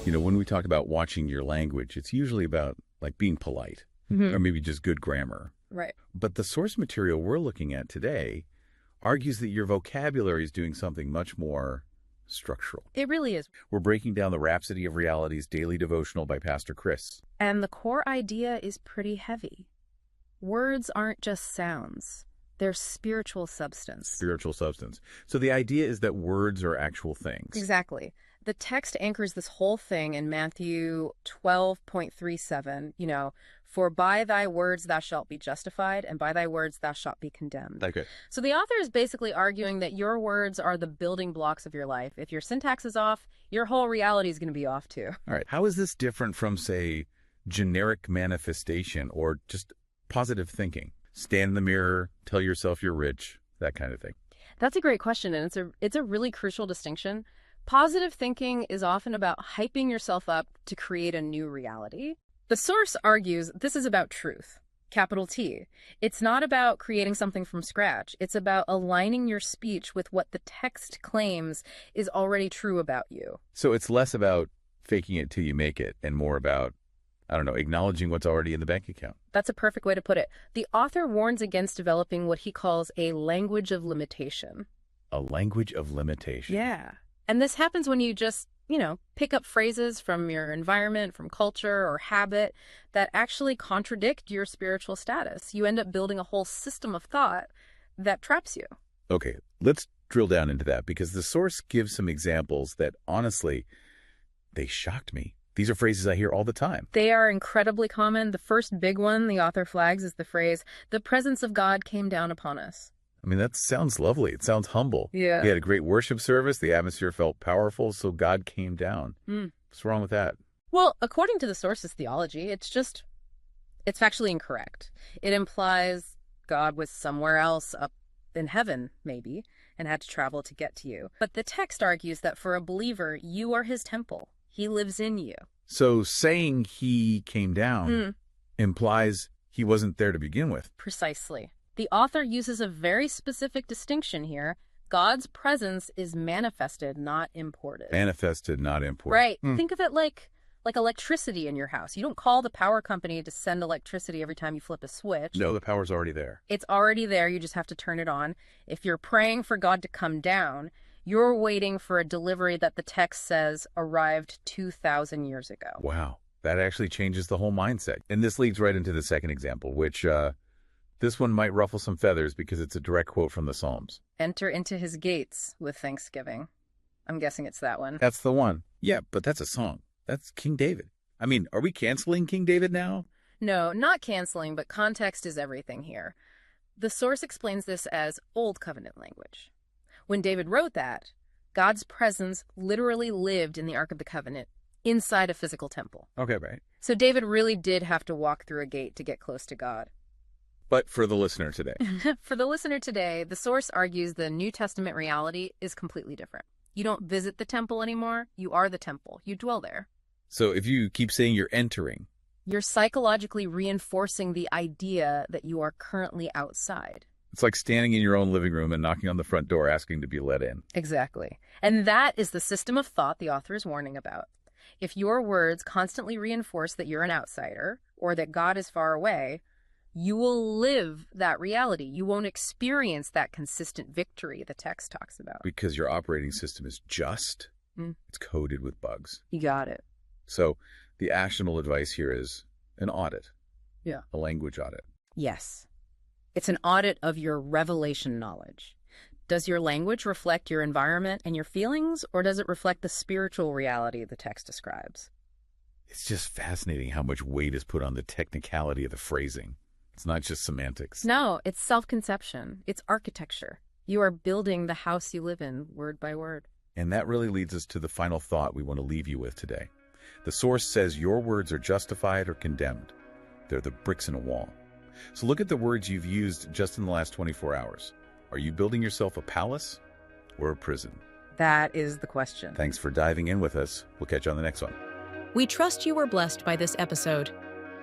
When we talk about watching your language, it's usually about like being polite or maybe just good grammar. Right. But the source material we're looking at today argues that your vocabulary is doing something much more structural. It really is. We're breaking down the Rhapsody of Reality's daily devotional by Pastor Chris. And the core idea is pretty heavy. Words aren't just sounds. They're spiritual substance. Spiritual substance. So the idea is that words are actual things. Exactly. The text anchors this whole thing in Matthew 12.37, for by thy words thou shalt be justified, and by thy words thou shalt be condemned. Okay. So the author is basically arguing that your words are the building blocks of your life. If your syntax is off, your whole reality is going to be off too. All right. How is this different from, say, generic manifestation or just positive thinking? Stand in the mirror, tell yourself you're rich, that kind of thing. That's a great question, and it's a really crucial distinction. Positive thinking is often about hyping yourself up to create a new reality. The source argues this is about truth, capital T. It's not about creating something from scratch. It's about aligning your speech with what the text claims is already true about you. So it's less about faking it till you make it and more about, acknowledging what's already in the bank account. That's a perfect way to put it. The author warns against developing what he calls a language of limitation. A language of limitation. Yeah. And this happens when you just, pick up phrases from your environment, from culture or habit that actually contradict your spiritual status. You end up building a whole system of thought that traps you. Okay, let's drill down into that because the source gives some examples that, honestly, they shocked me. These are phrases I hear all the time. They are incredibly common. The first big one the author flags is the phrase, "The presence of God came down upon us." I mean, that sounds lovely. It sounds humble. Yeah. We had a great worship service. The atmosphere felt powerful, so God came down. What's wrong with that? Well, according to the source's theology, it's factually incorrect. It implies God was somewhere else up in heaven, maybe, and had to travel to get to you. But the text argues that for a believer, you are his temple. He lives in you. So saying he came down implies he wasn't there to begin with. Precisely. The author uses a very specific distinction here. God's presence is manifested, not imported. Manifested, not imported. Right. Think of it like electricity in your house. You don't call the power company to send electricity every time you flip a switch. No, the power's already there. It's already there. You just have to turn it on. If you're praying for God to come down, you're waiting for a delivery that the text says arrived 2,000 years ago. Wow. That actually changes the whole mindset. And this leads right into the second example, which this one might ruffle some feathers because it's a direct quote from the Psalms. Enter into his gates with thanksgiving. I'm guessing it's that one. That's the one. Yeah, but that's a song. That's King David. I mean, are we canceling King David now? No, not canceling, but context is everything here. The source explains this as Old Covenant language. When David wrote that, God's presence literally lived in the Ark of the Covenant inside a physical temple. Okay, right. So David really did have to walk through a gate to get close to God. But for the listener today. For the listener today, the source argues the New Testament reality is completely different. You don't visit the temple anymore. You are the temple. You dwell there. So if you keep saying you're entering, you're psychologically reinforcing the idea that you are currently outside. It's like standing in your own living room and knocking on the front door asking to be let in. Exactly. And that is the system of thought the author is warning about. If your words constantly reinforce that you're an outsider or that God is far away, you will live that reality. You won't experience that consistent victory the text talks about. Because your operating system is just, it's coded with bugs. You got it. So the actionable advice here is an audit. Yeah. A language audit. Yes. It's an audit of your revelation knowledge. Does your language reflect your environment and your feelings, or does it reflect the spiritual reality the text describes? It's just fascinating how much weight is put on the technicality of the phrasing. It's not just semantics. No, it's self-conception. It's architecture. You are building the house you live in, word by word. And that really leads us to the final thought we want to leave you with today. The source says your words are justified or condemned. They're the bricks in a wall. So look at the words you've used just in the last 24 hours. Are you building yourself a palace or a prison? That is the question. Thanks for diving in with us. We'll catch you on the next one. We trust you were blessed by this episode.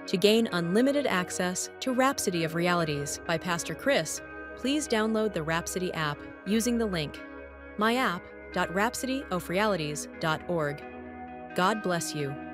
To gain unlimited access to Rhapsody of Realities by Pastor Chris, please download the Rhapsody app using the link myapp.rhapsodyofrealities.org. God bless you.